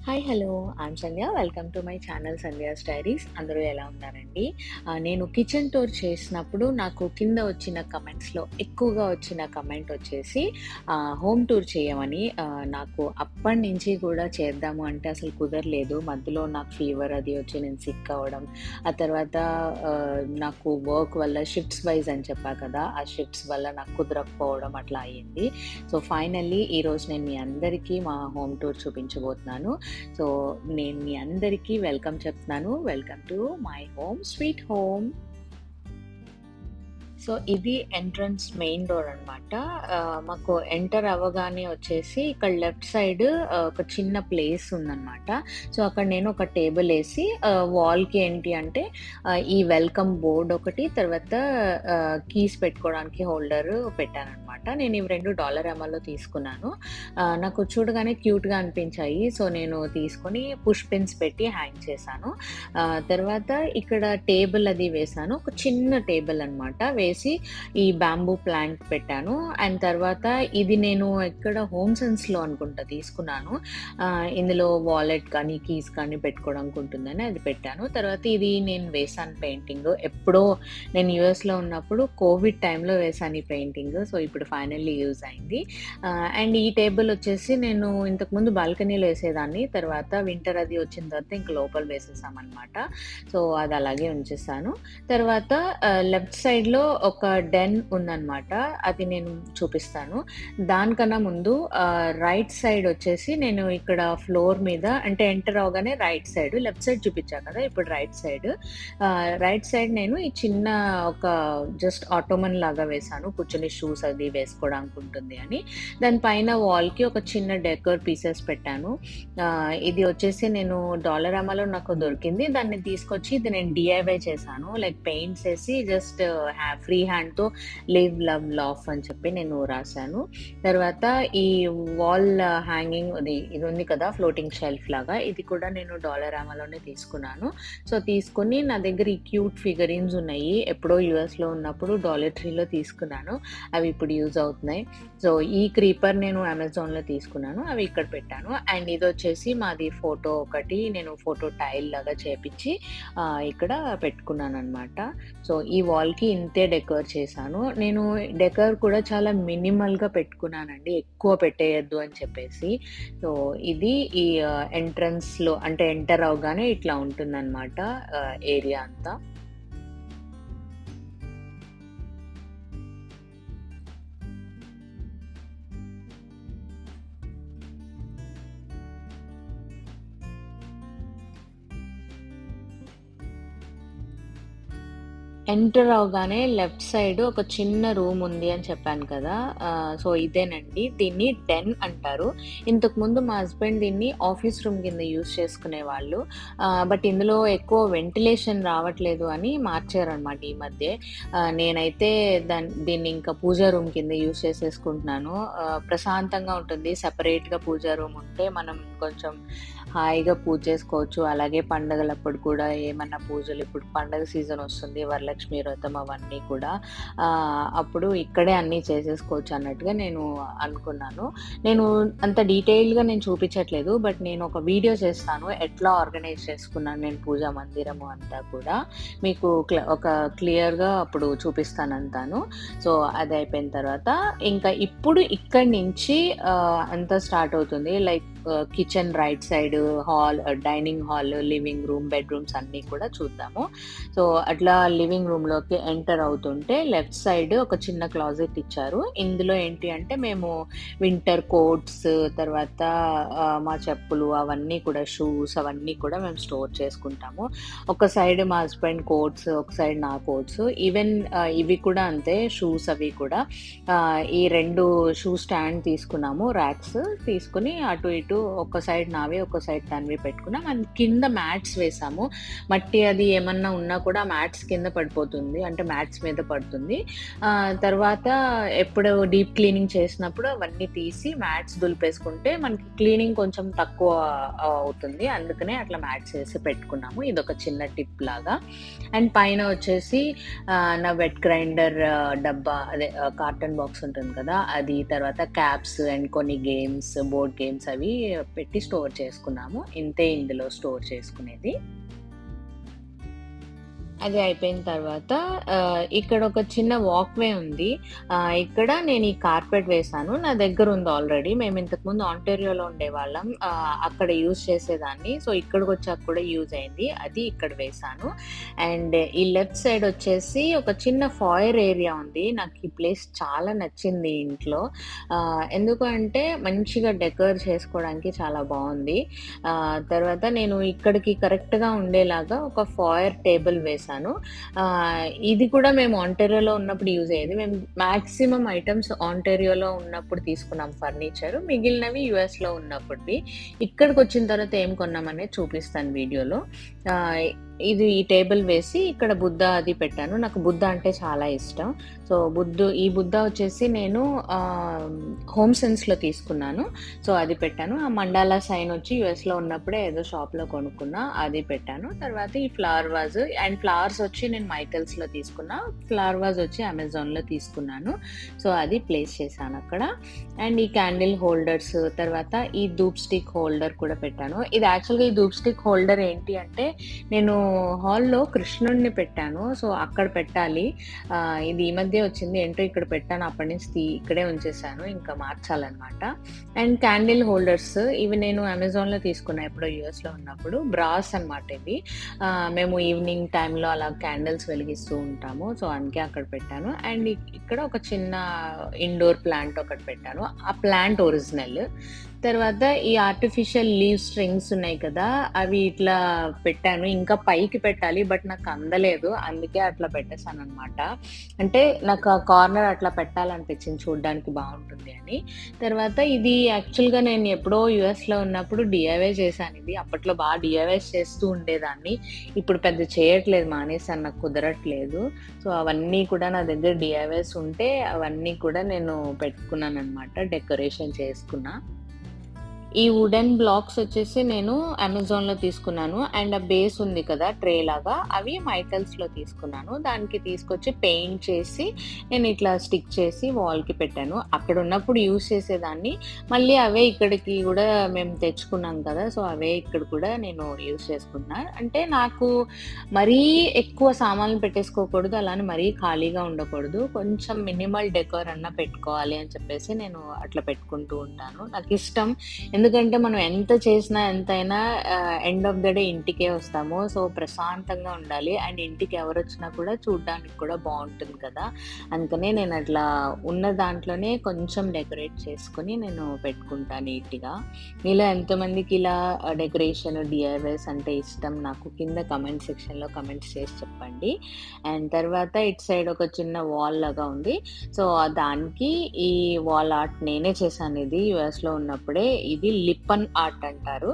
Hi hello! I'm Sandhya. Welcome to my channel 'Sandhya's diaries'. అందరూ ఎలా ఉన్నారండి? నేను కిచెన్ టూర్ చేసినప్పుడు నాకు కింద వచ్చిన కమెంట్స్‌లో ఎక్కువగా వచ్చిన కమెంట్ వచ్చేసి హోమ్ టూర్ చేయమని. నాకు అప్పటినుంచి కూడా చేద్దాము అంటే అసలు కుదరలేదు. మధ్యలో నాకు ఫీవర్ అది వచ్చి నేను సిక్ అవ్వడం. ఆ తర్వాత నాకు వర్క్ వల్ల షిఫ్ట్స్ వైస్ అని చెప్పా కదా! ఆ షిఫ్ట్స్ వల్ల నాకు కుదరకపోవడం అట్లా అయింది. సో, ఫైనల్లీ ఈరోజు నేను మీ అందరికీ మా హోమ్ టూర్ చూపించబోతున్నాను. సో, నేను మీ అందరికీ వెల్కమ్ చెప్తున్నాను. Welcome to my home sweet home. So, ఇది ఎంట్రన్స్ మెయిన్ డోర్ అనమాట. మాకు ఎంటర్ అవ్వగానే వచ్చేసి ఇక్కడ లెఫ్ట్ సైడ్ ఒక చిన్న ప్లేస్ ఉందనమాట. సో, అక్కడ నేను ఒక టేబుల్ ఏసి వాల్‌కి ఏంటి అంటే ఈ వెల్కమ్ బోర్డ్ ఒకటి, తర్వాత కీస్ పెట్టుకోవడానికి హోల్డర్ పెట్టాననమాట. నేను ఇవి 2 $Mలో తీసుకున్నాను. నాకు చూడగానే క్యూట్‌గా అనిపించాయి. సో, నేను తీసుకొని పుష్ పిన్స్ పెట్టి హ్యాంగ్ చేశాను. తర్వాత ఇక్కడ టేబుల్ అది వేశాను. ఒక చిన్న టేబుల్ అనమాట. ఈ బ్యాంబూ ప్లాంట్ పెట్టాను. అండ్ తర్వాత ఇది నేను ఎక్కడ హోమ్ సెన్స్‌లో అనుకుంటా తీసుకున్నాను. ఇందులో వాలెట్ కానీ, కీస్ కానీ పెట్టుకోవడానికి ఉంటుందని అది పెట్టాను. తర్వాత ఇది నేను వేశాను పెయింటింగ్. ఎప్పుడో నేను యూఎస్‌లో ఉన్నప్పుడు కోవిడ్ టైంలో వేశాను ఈ పెయింటింగ్. సో, ఇప్పుడు ఫైనల్లీ యూజ్ అయింది. అండ్ ఈ టేబుల్ వచ్చేసి నేను ఇంతకుముందు బాల్కనీలో వేసేదాన్ని. తర్వాత వింటర్ అది వచ్చిన తర్వాత ఇంక లోపల వేసేసామనమాట. సో, అది అలాగే ఉంచేసాను. తర్వాత లెఫ్ట్ సైడ్‌లో ఒక డెన్ ఉందనమాట. అది నేను చూపిస్తాను. దానికన్నా ముందు రైట్ సైడ్ వచ్చేసి నేను ఇక్కడ ఫ్లోర్ మీద అంటే ఎంటర్ అవ్వగానే రైట్ సైడ్, లెఫ్ట్ సైడ్ చూపించా కదా! ఇప్పుడు రైట్ సైడ్. రైట్ సైడ్ నేను ఈ చిన్న ఒక జస్ట్ ఆటోమన్ లాగా వేశాను. కూర్చొని షూస్ అది వేసుకోవడానికి ఉంటుంది అని. దాని పైన వాల్‌కి ఒక చిన్న డెకోర్ పీసెస్ పెట్టాను. ఇది వచ్చేసి నేను $Mలో నాకు దొరికింది. దాన్ని తీసుకొచ్చి ఇది నేను డీఐవై చేశాను. లైక్ పెయింట్స్ ఏసి జస్ట్ ఫ్రీ హ్యాండ్‌తో లివ్, లవ్, లాఫ్ అని చెప్పి నేను రాశాను. తర్వాత ఈ వాల్ హ్యాంగింగ్ ఇది ఉంది కదా! ఫ్లోటింగ్ షెల్ఫ్ లాగా. ఇది కూడా నేను $Mలోనే తీసుకున్నాను. సో, తీసుకొని నా దగ్గర ఈ క్యూట్ ఫిగరిన్స్ ఉన్నాయి. ఎప్పుడో యూఎస్‌లో ఉన్నప్పుడు డాలర్ ట్రీలో తీసుకున్నాను. అవి ఇప్పుడు యూజ్ అవుతున్నాయి. సో, ఈ క్రీపర్ నేను అమెజాన్‌లో తీసుకున్నాను. అవి ఇక్కడ పెట్టాను. అండ్ ఇదొచ్చేసి మాది ఫోటో ఒకటి నేను ఫోటో టైల్ లాగా చేపిచ్చి ఇక్కడ పెట్టుకున్నాననమాట. సో, ఈ వాల్‌కి ఇంతే డెకోర్ చేశాను. నేను డెకోర్ కూడా చాలా మినిమల్‌గా పెట్టుకున్నానండి. ఎక్కువ పెట్టేయొద్దు అని చెప్పేసి. సో, ఇది ఈ ఎంట్రన్స్‌లో అంటే ఎంటర్ అవ్వగానే ఇట్లా ఉంటుందనమాట ఏరియా అంతా. ఎంటర్ అవ్వగానే లెఫ్ట్ సైడ్ ఒక చిన్న రూమ్ ఉంది అని చెప్పాను కదా! సో, ఇదేనండి. దీన్ని డెన్ అంటారు. ఇంతకుముందు మా హస్బెండ్ దీన్ని ఆఫీస్ రూమ్ కింద యూజ్ చేసుకునేవాళ్ళు. బట్ ఇందులో ఎక్కువ వెంటిలేషన్ రావట్లేదు అని మార్చారనమాట ఈ మధ్యే. నేనైతే దీన్ని ఇంకా పూజా రూమ్ కింద యూజ్ చేసేసుకుంటున్నాను. ప్రశాంతంగా ఉంటుంది. సెపరేట్‌గా పూజా రూమ్ ఉంటే మనం కొంచెం హాయిగా పూజ చేసుకోవచ్చు. అలాగే పండగలప్పుడు కూడా ఏమన్నా పూజలు ఇప్పుడు పండగ సీజన్ వస్తుంది. వరలక్ష్మి వ్రతం అవన్నీ కూడా అప్పుడు ఇక్కడే అన్నీ చేసేసుకోవచ్చు అన్నట్టుగా నేను అనుకున్నాను. నేను అంత డీటెయిల్‌గా నేను చూపించట్లేదు. బట్ నేను ఒక వీడియో చేస్తాను. ఎట్లా ఆర్గనైజ్ చేసుకున్నాను నేను పూజా మందిరము అంతా కూడా. మీకు ఒక క్లియర్‌గా అప్పుడు చూపిస్తానంతాను. సో, అది అయిపోయిన తర్వాత ఇంకా ఇప్పుడు ఇక్కడి నుంచి అంతా స్టార్ట్ అవుతుంది. Like kitchen right side, hall, dining hall, living room, bedrooms అన్నీ కూడా చూద్దాము. సో, అట్లా లివింగ్ రూమ్‌లోకి ఎంటర్ అవుతుంటే లెఫ్ట్ సైడ్ ఒక చిన్న క్లాజెట్ ఇచ్చారు. ఇందులో ఏంటి అంటే మేము వింటర్ కోట్స్, తర్వాత మా చెప్పులు అవన్నీ కూడా షూస్ అవన్నీ కూడా మేము స్టోర్ చేసుకుంటాము. ఒక సైడ్ మా హస్బెండ్ కోట్స్, ఒక సైడ్ నా కోట్స్. ఈవెన్ ఇవి కూడా అంతే షూస్ అవి కూడా. ఈ 2 షూ స్టాండ్ తీసుకున్నాము. ర్యాక్స్ తీసుకొని అటు ఇటు ఒక సైడ్ నావి, ఒక సైడ్ తనవి పెట్టుకున్నాం. అండ్ కింద మ్యాట్స్ వేసాము. మట్టి అది ఏమన్నా ఉన్నా కూడా మ్యాట్స్ కింద పడిపోతుంది. అంటే మ్యాట్స్ మీద పడుతుంది. తర్వాత ఎప్పుడు డీప్ క్లీనింగ్ చేసినప్పుడు అవన్నీ తీసి మ్యాట్స్ దులిపేసుకుంటే మనకి క్లీనింగ్ కొంచెం తక్కువ అవుతుంది. అందుకనే అట్లా మ్యాట్స్ ఏసి పెట్టుకున్నాము. ఇదొక చిన్న టిప్ లాగా. అండ్ పైన వచ్చేసి నా వెట్ గ్రైండర్ డబ్బా అదే కార్టన్ బాక్స్ ఉంటుంది కదా! అది, తర్వాత క్యాప్స్ అండ్ కొన్ని గేమ్స్, బోర్డ్ గేమ్స్ అవి పెట్టి స్టోర్ చేసుకున్నాము. ఇంతే ఇందులో స్టోర్ చేసుకునేది. అది అయిపోయిన తర్వాత ఇక్కడ ఒక చిన్న వాక్‌వే ఉంది. ఇక్కడ నేను ఈ కార్పెట్ వేశాను. నా దగ్గర ఉంది ఆల్రెడీ. మేము ఇంతకుముందు ఆంటారియోలో ఉండేవాళ్ళం. అక్కడ యూజ్ చేసేదాన్ని. సో, ఇక్కడికొచ్చాక కూడా యూజ్ అయింది. అది ఇక్కడ వేశాను. అండ్ ఈ లెఫ్ట్ సైడ్ వచ్చేసి ఒక చిన్న ఫాయర్ ఏరియా ఉంది. నాకు ఈ ప్లేస్ చాలా నచ్చింది ఇంట్లో. ఎందుకు అంటే మంచిగా డెకర్ చేసుకోవడానికి చాలా బావుంది. తర్వాత నేను ఇక్కడికి కరెక్ట్‌గా ఉండేలాగా ఒక ఫాయర్ టేబుల్ వేశాను. ఇది కూడా మేము ఆంటారియోలో ఉన్నప్పుడు యూజ్ అయ్యేది. మేము మాక్సిమం ఐటెమ్స్ ఆంటారియోలో ఉన్నప్పుడు తీసుకున్నాం ఫర్నిచర్. మిగిలినవి యూఎస్‌లో ఉన్నప్పుడువి. ఇక్కడికొచ్చిన తర్వాత ఏం కొన్నామనేది చూపిస్తాను వీడియోలో. ఇది ఈ టేబుల్ వేసి ఇక్కడ బుద్ధ అది పెట్టాను. నాకు బుద్ధ అంటే చాలా ఇష్టం. సో, ఈ బుద్ధ వచ్చేసి నేను హోమ్ సెన్స్‌లో తీసుకున్నాను. సో, అది పెట్టాను. ఆ మండాలా సైన్ వచ్చి యూఎస్‌లో ఉన్నప్పుడే ఏదో షాప్‌లో కొనుక్కున్నా. అది పెట్టాను. తర్వాత ఈ ఫ్లవర్ వాజ్ అండ్ ఫ్లవర్స్ వచ్చి నేను మైకెల్స్‌లో తీసుకున్నా. ఫ్లవర్ వాజ్ వచ్చి అమెజాన్‌లో తీసుకున్నాను. సో, అది ప్లేస్ చేశాను అక్కడ. అండ్ ఈ క్యాండిల్ హోల్డర్స్, తర్వాత ఈ ధూప్ స్టిక్ హోల్డర్ కూడా పెట్టాను. ఇది యాక్చువల్‌గా ఈ ధూప్ స్టిక్ హోల్డర్ ఏంటి అంటే నేను హాల్‌లో కృష్ణుడిని పెట్టాను. సో, అక్కడ పెట్టాలి. ఇది ఈ మధ్య వచ్చింది. ఏంటో ఇక్కడ పెట్టాను. అప్పటి నుంచి ఇక్కడే ఉంచేసాను. ఇంకా మార్చాలన్నమాట. అండ్ క్యాండిల్ హోల్డర్స్ ఇవి నేను అమెజాన్‌లో తీసుకున్నా ఎప్పుడో యూఎస్‌లో ఉన్నప్పుడు. బ్రాస్ అన్నమాట ఇవి. మేము ఈవినింగ్ టైంలో అలా క్యాండిల్స్ వెలిగిస్తూ ఉంటాము. సో, అందుకే అక్కడ పెట్టాను. అండ్ ఇక్కడ ఒక చిన్న ఇండోర్ ప్లాంట్ ఒకటి పెట్టాను. ఆ ప్లాంట్ ఒరిజినల్. తర్వాత ఈ ఆర్టిఫిషియల్ లీవ్ స్ట్రింగ్స్ ఉన్నాయి కదా! అవి ఇట్లా పెట్టాను. ఇంకా పైకి పెట్టాలి. బట్ నాకు అందలేదు. అందుకే అట్లా పెట్టేసాననమాట. అంటే నాకు ఆ కార్నర్ అట్లా పెట్టాలనిపించింది చూడ్డానికి బావుంటుంది అని. తర్వాత ఇది యాక్చువల్‌గా నేను ఎప్పుడో యూఎస్‌లో ఉన్నప్పుడు డీఐవై చేశాను ఇది. అప్పట్లో బాగా డీఐవైస్ చేస్తూ ఉండేదాన్ని. ఇప్పుడు పెద్ద చేయట్లేదు, మానేసాను. నాకు కుదరట్లేదు. సో, అవన్నీ కూడా నా దగ్గర డీఐవైస్ ఉంటే అవన్నీ కూడా నేను పెట్టుకున్నాననమాట. డెకరేషన్ చేసుకున్నా. ఈ వుడెన్ బ్లాక్స్ వచ్చేసి నేను అమెజాన్‌లో తీసుకున్నాను. అండ్ ఆ బేస్ ఉంది కదా! ట్రే లాగా అవి మైకెల్స్‌లో తీసుకున్నాను. దానికి తీసుకొచ్చి పెయింట్ చేసి నేను ఇట్లా స్టిక్ చేసి వాల్‌కి పెట్టాను. అక్కడ ఉన్నప్పుడు యూజ్ చేసేదాన్ని. మళ్ళీ అవే ఇక్కడికి కూడా మేము తెచ్చుకున్నాం కదా! సో, అవే ఇక్కడ కూడా నేను యూజ్ చేసుకున్నా. అంటే నాకు మరీ ఎక్కువ సామాన్లు పెట్టేసుకోకూడదు. అలానే మరీ ఖాళీగా ఉండకూడదు. కొంచెం మినిమల్ డెకోర్ అన్నా పెట్టుకోవాలి అని చెప్పేసి నేను అట్లా పెట్టుకుంటూ ఉంటాను. నాకిష్టం. ఎందుకంటే మనం ఎంత చేసినా ఎంతైనా ఎండ్ ఆఫ్ ద డే ఇంటికే వస్తాము. సో, ప్రశాంతంగా ఉండాలి. అండ్ ఇంటికి ఎవరొచ్చినా కూడా చూడ్డానికి కూడా బావుంటుంది కదా! అందుకనే నేను అట్లా ఉన్న దాంట్లోనే కొంచెం డెకరేట్ చేసుకొని నేను పెట్టుకుంటా నీట్‌గా. మీలో ఎంతమందికి ఇలా డెకరేషన్, డీఐవైస్ అంటే ఇష్టం? నాకు కింద కామెంట్ సెక్షన్‌లో కామెంట్స్ చేసి చెప్పండి. అండ్ తర్వాత ఇటు సైడ్ ఒక చిన్న వాల్ లాగా ఉంది. సో, దానికి ఈ వాల్ ఆర్ట్ నేనే చేశాను ఇది యూఎస్‌లో ఉన్నప్పుడే. ఇది లిప్పన్ ఆర్ట్ అంటారు.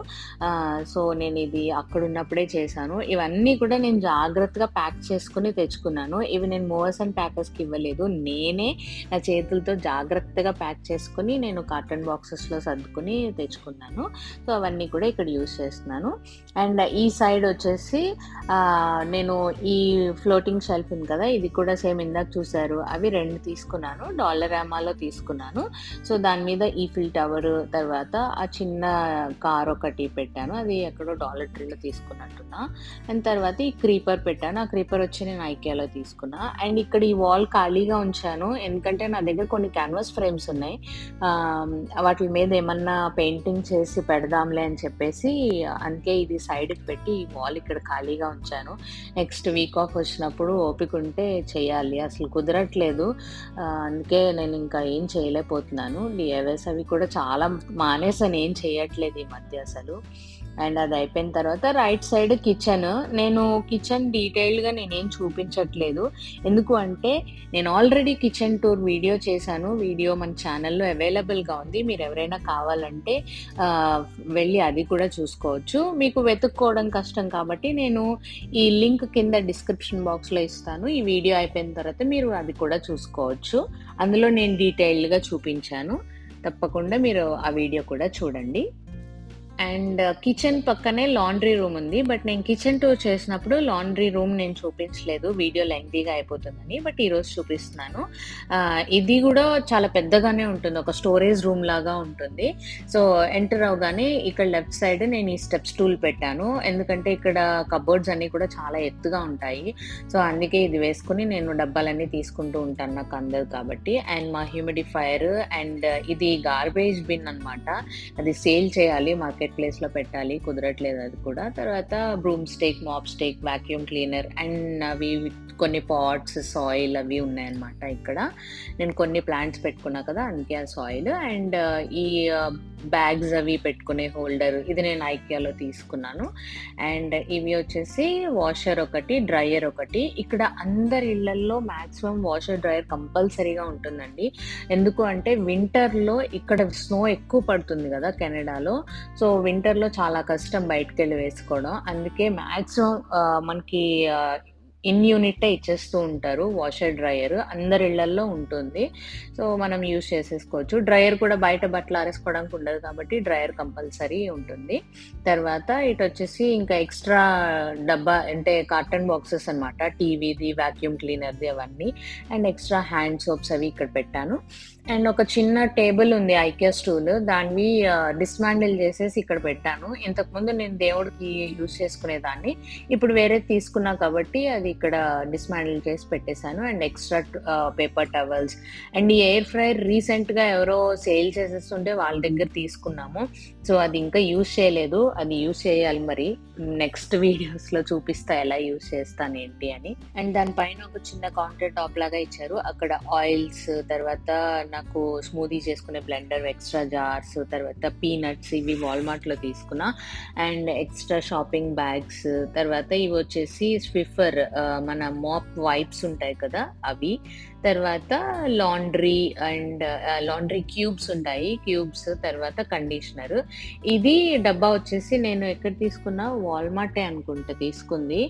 సో, నేను ఇది అక్కడున్నప్పుడే చేశాను. ఇవన్నీ కూడా నేను జాగ్రత్తగా ప్యాక్ చేసుకొని తెచ్చుకున్నాను. ఇవి నేను మూవర్స్ అండ్ ప్యాకర్స్‌కి ఇవ్వలేదు. నేనే నా చేతులతో జాగ్రత్తగా ప్యాక్ చేసుకొని నేను కార్టన్ బాక్సెస్‌లో సర్దుకొని తెచ్చుకున్నాను. సో, అవన్నీ కూడా ఇక్కడ యూజ్ చేస్తున్నాను. అండ్ ఈ సైడ్ వచ్చేసి నేను ఈ ఫ్లోటింగ్ షెల్ఫ్ ఉంది కదా! ఇది కూడా సేమ్ ఇందాక చూసారు. అవి 2 తీసుకున్నాను. డాలరామాలో తీసుకున్నాను. సో, దాని మీద ఈఫిల్ టవర్, తర్వాత ఆ చిన్న కార్ ఒకటి పెట్టాను. అది ఎక్కడో డాలర్ ట్రీలో తీసుకున్నట్టున్నా. అండ్ తర్వాత ఈ క్రీపర్ పెట్టాను. ఆ క్రీపర్ వచ్చి నేను ఐకియాలో తీసుకున్నా. అండ్ ఇక్కడ ఈ వాల్ ఖాళీగా ఉంచాను. ఎందుకంటే నా దగ్గర కొన్ని క్యాన్వాస్ ఫ్రేమ్స్ ఉన్నాయి. వాటి మీద ఏమన్నా పెయింటింగ్ చేసి పెడదాంలే అని చెప్పేసి అందుకే ఇది సైడ్‌కి పెట్టి ఈ వాల్ ఇక్కడ ఖాళీగా ఉంచాను. నెక్స్ట్ వీక్ ఆఫ్ వచ్చినప్పుడు ఓపిక ఉంటే చేయాలి. అసలు కుదరట్లేదు. అందుకే నేను ఇంకా ఏం చేయలేకపోతున్నాను. డీఐవైస్ అవి కూడా చాలా మానేసాను అని ఏం చేయట్లేదు ఈ మధ్య అసలు. అండ్ అది అయిపోయిన తర్వాత రైట్ సైడ్ కిచెన్. నేను కిచెన్ డీటెయిల్డ్‌గా నేనేం చూపించట్లేదు. ఎందుకు అంటే నేను ఆల్రెడీ కిచెన్ టూర్ వీడియో చేశాను. వీడియో మన ఛానల్‌లో అవైలబుల్‌గా ఉంది. మీరెవరైనా కావాలంటే ఆహ్, వెళ్ళి అది కూడా చూసుకోవచ్చు. మీకు వెతుక్కోవడం కష్టం కాబట్టి నేను ఈ లింక్ కింద డిస్క్రిప్షన్ బాక్స్‌లో ఇస్తాను. ఈ వీడియో అయిపోయిన తర్వాత మీరు అది కూడా చూసుకోవచ్చు. అందులో నేను డీటెయిల్డ్‌గా చూపించాను. తప్పకుండా మీరు ఆ వీడియో కూడా చూడండి. అండ్ కిచెన్ పక్కనే లాండ్రీ రూమ్ ఉంది. బట్ నేను కిచెన్ టూర్ చేసినప్పుడు లాండ్రీ రూమ్ నేను చూపించలేదు. వీడియో లెంగ్తీగా అయిపోతుందని. బట్ ఈరోజు చూపిస్తున్నాను. ఇది కూడా చాలా పెద్దగానే ఉంటుంది. ఒక స్టోరేజ్ రూమ్ లాగా ఉంటుంది. సో ఎంటర్ అవ్వగానే ఇక్కడ లెఫ్ట్ సైడ్ నేను ఈ స్టెప్ స్టూల్ పెట్టాను. ఎందుకంటే ఇక్కడ కబోర్డ్స్ అన్నీ కూడా చాలా ఎత్తుగా ఉంటాయి. సో అందుకే ఇది వేసుకుని నేను డబ్బాలన్నీ తీసుకుంటూ ఉంటాను నాకు అందదు కాబట్టి. అండ్ మా హ్యూమిడిఫైయర్ అండ్ ఇది గార్బేజ్ బిన్ అనమాట. అది సేల్ చేయాలి, మార్కెట్ ప్లేస్లో పెట్టాలి, కుదరట్లేదు అది కూడా. తర్వాత broom stick, mop stick, vacuum cleaner and అవి కొన్ని పాట్స్, సాయిల్ అవి ఉన్నాయన్నమాట. ఇక్కడ నేను కొన్ని ప్లాంట్స్ పెట్టుకున్నా కదా, అందుకే ఆ సాయిల్. అండ్ ఈ బ్యాగ్స్ అవి పెట్టుకునే హోల్డర్ ఇది నేను ఐకియాలో తీసుకున్నాను. అండ్ ఇవి వచ్చేసి వాషర్ ఒకటి, డ్రయర్ ఒకటి. ఇక్కడ అందరి ఇళ్లల్లో మ్యాక్సిమం వాషర్ డ్రయర్ కంపల్సరీగా ఉంటుందండి. ఎందుకు అంటే వింటర్లో ఇక్కడ స్నో ఎక్కువ పడుతుంది కదా కెనడాలో. సో వింటర్లో చాలా కష్టం బయటకు వెళ్ళి వేసుకోవడం. అందుకే మ్యాక్సిమం మనకి ఇన్ యూనిట్టే ఇచ్చేస్తూ ఉంటారు వాషర్ డ్రయర్. అందరి ఇళ్లల్లో ఉంటుంది. సో మనం యూజ్ చేసేసుకోవచ్చు. డ్రయర్ కూడా బయట బట్టలు ఆరేసుకోవడానికి ఉండదు కాబట్టి డ్రయర్ కంపల్సరీ ఉంటుంది. తర్వాత ఇటు వచ్చేసి ఇంకా ఎక్స్ట్రా డబ్బా అంటే కార్టన్ బాక్సెస్ అనమాట. టీవీది, వాక్యూమ్ క్లీనర్ది అవన్నీ. అండ్ ఎక్స్ట్రా హ్యాండ్ సోప్స్ అవి ఇక్కడ పెట్టాను. అండ్ ఒక చిన్న టేబుల్ ఉంది ఐకియా స్టూల్. దాన్ని డిస్మాండిల్ చేసేసి ఇక్కడ పెట్టాను. ఇంతకుముందు నేను దేవుడికి యూజ్ చేసుకునేదాన్ని. ఇప్పుడు వేరే తీసుకున్నా కాబట్టి అది ఇక్కడ డిస్మాండిల్ చేసి పెట్టేశాను. And extra paper towels. And ఈ ఎయిర్ ఫ్రైయర్ రీసెంట్గా ఎవరో సేల్ చేసేస్తుంటే వాళ్ళ దగ్గర తీసుకున్నాము. సో అది ఇంకా యూజ్ చేయలేదు. అది యూజ్ చేయాలి మరి. నెక్స్ట్ వీడియోస్లో చూపిస్తా ఎలా యూజ్ చేస్తాను ఏంటి అని. అండ్ దానిపైన ఒక చిన్న కౌంటర్ టాప్ లాగా ఇచ్చారు. అక్కడ ఆయిల్స్, తర్వాత నాకు స్మూదీ చేసుకునే బ్లెండర్, ఎక్స్ట్రా జార్స్, తర్వాత పీనట్స్ ఇవి వాల్మార్ట్లో తీసుకున్నా. And extra shopping bags. తర్వాత ఇవి వచ్చేసి స్విఫర్ మన మాప్ వైప్స్ ఉంటాయి కదా అవి. తర్వాత లాండ్రీ అండ్ లాండ్రీ క్యూబ్స్ ఉంటాయి, క్యూబ్స్. తర్వాత కండిషనర్. ఇది డబ్బా వచ్చేసి నేను ఎక్కడ తీసుకున్నా, వాల్మార్టే అనుకుంటా తీసుకుంది.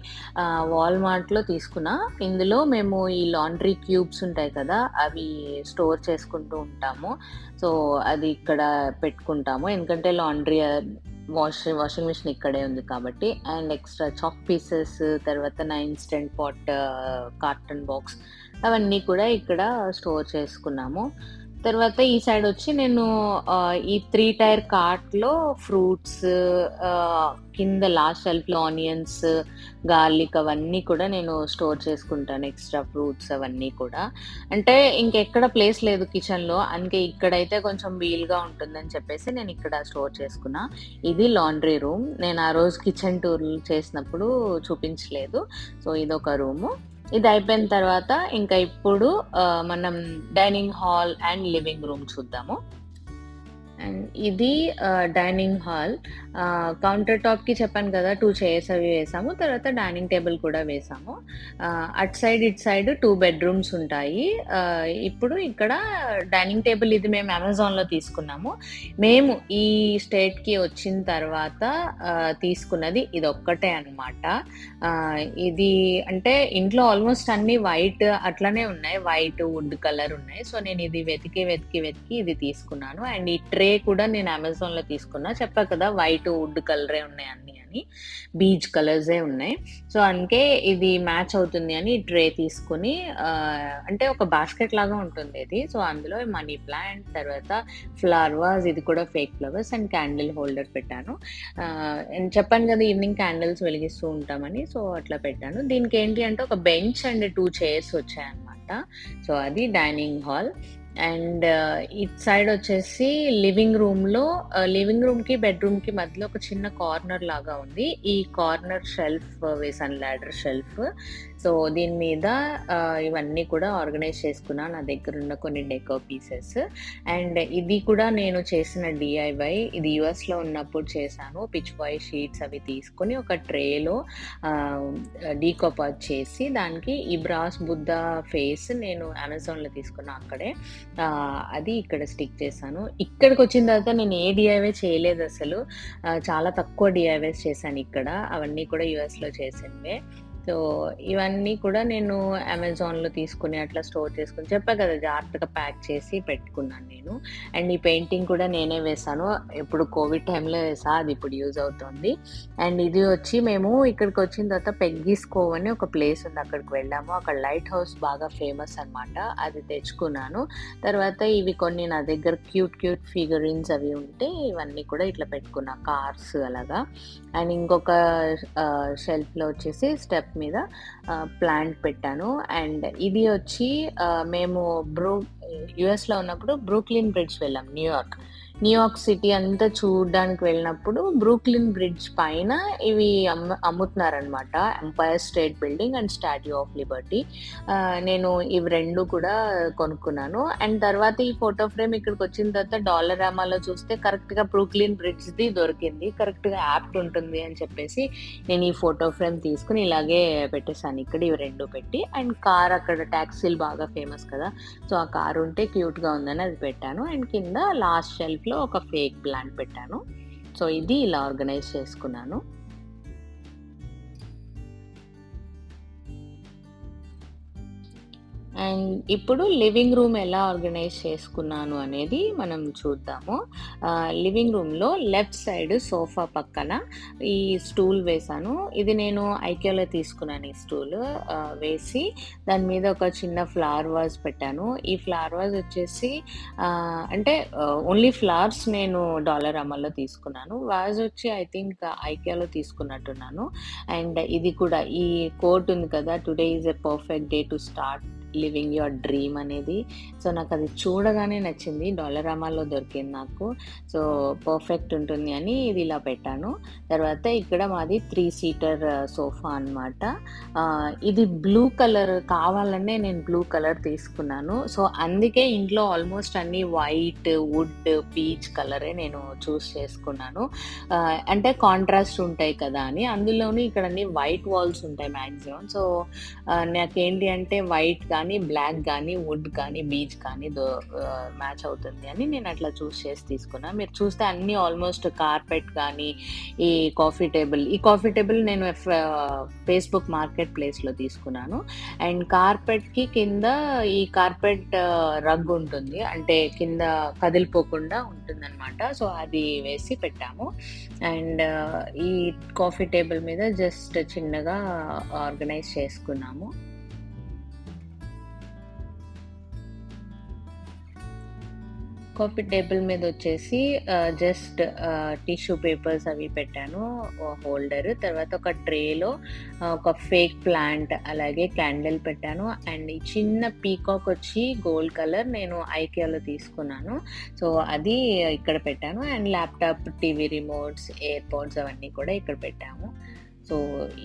వాల్మార్ట్లో తీసుకున్నా. ఇందులో మేము ఈ లాండ్రీ క్యూబ్స్ ఉంటాయి కదా అవి స్టోర్ చేసుకుంటూ ఉంటాము. సో అది ఇక్కడ పెట్టుకుంటాము. ఎందుకంటే లాండ్రీ వాషింగ్ మిషన్ ఇక్కడే ఉంది కాబట్టి. అండ్ ఎక్స్ట్రా చాక్ పీసెస్, తర్వాత నా ఇన్స్టెంట్ పాట్ కార్టన్ బాక్స్ అవన్నీ కూడా ఇక్కడ స్టోర్ చేసుకున్నాము. తర్వాత ఈ సైడ్ వచ్చి నేను ఈ 3 టైర్ కార్ట్లో ఫ్రూట్స్, కింద లాస్ట్ షెల్ఫ్లో ఆనియన్స్, గార్లిక్ అవన్నీ కూడా నేను స్టోర్ చేసుకుంటాను. ఎక్స్ట్రా ఫ్రూట్స్ అవన్నీ కూడా. అంటే ఇంకెక్కడ ప్లేస్ లేదు కిచెన్లో, అందుకే ఇక్కడైతే కొంచెం వీలుగా ఉంటుందని చెప్పేసి నేను ఇక్కడ స్టోర్ చేసుకున్నా. ఇది లాండ్రీ రూమ్. నేను ఆ రోజు కిచెన్ టూర్ చేసినప్పుడు చూపించలేదు. సో ఇదొక రూము. ఇది అయిపోయిన తర్వాత ఇంకా ఇప్పుడు మనం dining hall and living room చూద్దాము. అండ్ ఇది డైనింగ్ హాల్. కౌంటర్ టాప్కి చెప్పాను కదా 2 చైర్స్ అవి వేసాము. తర్వాత డైనింగ్ టేబుల్ కూడా వేసాము. అటు సైడ్ ఇటు సైడ్ 2 బెడ్రూమ్స్ ఉంటాయి. ఇప్పుడు ఇక్కడ డైనింగ్ టేబుల్ ఇది మేము అమెజాన్లో తీసుకున్నాము. మేము ఈ స్టేట్కి వచ్చిన తర్వాత తీసుకున్నది ఇది ఒక్కటే అనమాట. ఇది అంటే ఇంట్లో ఆల్మోస్ట్ అన్ని వైట్ అట్లనే ఉన్నాయి, వైట్ వుడ్ కలర్ ఉన్నాయి. సో నేను ఇది వెతికి ఇది తీసుకున్నాను. అండ్ ఈ ట్రే కూడా నేను అమెజాన్లో తీసుకున్నా. చెప్పా కదా వైట్ వుడ్ కలరే ఉన్నాయి అన్ని అని, బీచ్ కలర్సే ఉన్నాయి. సో అందుకే ఇది మ్యాచ్ అవుతుంది అని ట్రే తీసుకుని, అంటే ఒక బాస్కెట్ లాగా ఉంటుంది ఇది. సో అందులో మనీ ప్లాంట్, తర్వాత ఫ్లవర్ వాజ్, ఇది కూడా fake flowers, and candle holder పెట్టాను. చెప్పాను కదా ఈవినింగ్ క్యాండిల్స్ వెలిగిస్తూ ఉంటామని, సో అట్లా పెట్టాను. దీనికి ఏంటి అంటే ఒక బెంచ్ అండ్ 2 చైర్స్ వచ్చాయన్నమాట. సో అది డైనింగ్ హాల్. అండ్ ఇటు సైడ్ వచ్చేసి లివింగ్ రూమ్‌కి, బెడ్‌రూమ్‌కి మధ్యలో ఒక చిన్న కార్నర్ లాగా ఉంది. ఈ కార్నర్ షెల్ఫ్ వేశాను, లాడర్ షెల్ఫ్. సో, దీని మీద ఇవన్నీ కూడా ఆర్గనైజ్ చేసుకున్నా. నా దగ్గరున్న కొన్ని డెకో పీసెస్. అండ్ ఇది కూడా నేను చేసిన డీఐవై. ఇది యూఎస్‌లో ఉన్నప్పుడు చేశాను. పిచ్ బాయ్ షీట్స్ అవి తీసుకొని ఒక ట్రేలో డీకంపోజ్ చేసి దానికి ఈ బ్రాస్ బుద్ధ ఫేస్ నేను అమెజాన్‌లో తీసుకున్నా అక్కడే. అది ఇక్కడ స్టిక్ చేశాను. ఇక్కడికొచ్చిన తర్వాత నేను ఏ డీఐవై చేయలేదసలు. చాలా తక్కువ డీఐవైస్ చేశాను ఇక్కడ. అవన్నీ కూడా యూఎస్‌లో చేసినవే. సో, ఇవన్నీ కూడా నేను అమెజాన్‌లో తీసుకొని అట్లా స్టోర్ చేసుకొని చెప్పా కదా! జాగ్రత్తగా ప్యాక్ చేసి పెట్టుకున్నాను నేను. అండ్ ఈ పెయింటింగ్ కూడా నేనే వేశాను. ఇప్పుడు కోవిడ్ టైంలో వేశా. అది ఇప్పుడు యూజ్ అవుతుంది. అండ్ ఇది వచ్చి మేము ఇక్కడికొచ్చిన తర్వాత పెగ్గీస్ కోవ్ అని ఒక ప్లేస్ ఉంది. అక్కడికి వెళ్ళాము. అక్కడ లైట్ హౌస్ బాగా ఫేమస్ అనమాట. అది తెచ్చుకున్నాను. తర్వాత ఇవి కొన్ని నా దగ్గర క్యూట్ ఫిగరిన్స్ అవి ఉంటే ఇవన్నీ కూడా ఇట్లా పెట్టుకున్నా. కార్స్ అలాగా. అండ్ ఇంకొక షెల్ఫ్‌లో వచ్చేసి స్టెప్ మీద ప్లాంట్ పెట్టాను. అండ్ ఇది వచ్చి మేము యూఎస్‌లో ఉన్నప్పుడు బ్రూక్లిన్ బ్రిడ్జ్ వెళ్ళాం, న్యూయార్క్ సిటీ అంతా చూడడానికి వెళ్ళినప్పుడు బ్రూక్లిన్ బ్రిడ్జ్ పైన ఇవి అమ్ముతున్నారనమాట. Umpire state building and statue of Liberty. నేను ఇవి 2 కూడా కొనుక్కున్నాను. అండ్ తర్వాత ఈ ఫోటో ఫ్రేమ్ ఇక్కడికి వచ్చిన తర్వాత డాలరామాలో చూస్తే కరెక్ట్‌గా బ్రూక్లిన్ బ్రిడ్జ్‌ది దొరికింది. కరెక్ట్‌గా యాప్ట్ ఉంటుంది అని చెప్పేసి నేను ఈ ఫోటో ఫ్రేమ్ తీసుకుని ఇలాగే పెట్టేశాను ఇక్కడ. ఇవి 2 పెట్టి అండ్ కార్ అక్కడ టాక్సీలు బాగా ఫేమస్ కదా! సో, ఆ కార్ ఉంటే క్యూట్‌గా ఉందని అది పెట్టాను. అండ్ కింద లాస్ట్ షెల్ఫ్‌లో ఒక ఫేక్ ప్లాంట్ పెట్టాను. సో, ఇది ఇలా ఆర్గనైజ్ చేసుకున్నాను. అండ్ ఇప్పుడు లివింగ్ రూమ్ ఎలా ఆర్గనైజ్ చేసుకున్నాను అనేది మనం చూద్దాము. లివింగ్ రూమ్‌లో లెఫ్ట్ సైడ్ సోఫా పక్కన ఈ స్టూల్ వేశాను. ఇది నేను ఐకియాలో తీసుకున్నాను ఈ స్టూల్. వేసి దాని మీద ఒక చిన్న ఫ్లవర్ వాజ్ పెట్టాను. ఈ ఫ్లవర్ వాజ్ వచ్చేసి అంటే ఓన్లీ ఫ్లవర్స్ నేను డాలరామాలో తీసుకున్నాను. వాజ్ వచ్చి ఐ థింక్ ఐకియాలో తీసుకున్నట్టున్నాను. అండ్ ఇది కూడా ఈ కోట్ ఉంది కదా! Today is a perfect day to start living your dream అనేది. సో, నాకు అది చూడగానే నచ్చింది. డాలరామాలో దొరికింది నాకు. సో, పర్ఫెక్ట్ ఉంటుంది అని ఇది ఇలా పెట్టాను. తర్వాత ఇక్కడ మాది 3 సీటర్ సోఫా అనమాట. ఇది బ్లూ కలర్ కావాలనే నేను బ్లూ కలర్ తీసుకున్నాను. సో, అందుకే ఇంట్లో ఆల్మోస్ట్ అన్ని వైట్, వుడ్, పీచ్ కలరే నేను చూస్ చేసుకున్నాను. అంటే కాంట్రాస్ట్ ఉంటాయి కదా అని. అందులోనూ ఇక్కడ అన్ని వైట్ వాల్స్ ఉంటాయి మ్యాక్సిమం. సో, నాకేంటి అంటే వైట్ కానీ, బ్లాక్ కానీ, వుడ్ కానీ, బీచ్ కానీ మ్యాచ్ అవుతుంది అని నేను అట్లా చూస్ చేసి తీసుకున్నా. మీరు చూస్తే అన్నీ ఆల్మోస్ట్ కార్పెట్ కానీ, ఈ కాఫీ టేబుల్ నేను ఫేస్బుక్ మార్కెట్ ప్లేస్‌లో తీసుకున్నాను. అండ్ కార్పెట్‌కి కింద ఈ కార్పెట్ రగ్ ఉంటుంది. అంటే కింద కదిలిపోకుండా ఉంటుందన్నమాట. సో, అది వేసి పెట్టాము. అండ్ ఈ కాఫీ టేబుల్ మీద జస్ట్ చిన్నగా ఆర్గనైజ్ చేసుకున్నాము. కాఫీ టేబుల్ మీద వచ్చేసి జస్ట్ టిష్యూ పేపర్స్ అవి పెట్టాను, హోల్డర్. తర్వాత ఒక ట్రేలో ఒక ఫేక్ ప్లాంట్ అలాగే క్యాండిల్ పెట్టాను. అండ్ ఈ చిన్న పీకాక్ వచ్చి గోల్డ్ కలర్ నేను ఐకియాలో తీసుకున్నాను. సో, అది ఇక్కడ పెట్టాను. And laptop, TV remotes, AirPods అవన్నీ కూడా ఇక్కడ పెట్టాము. సో,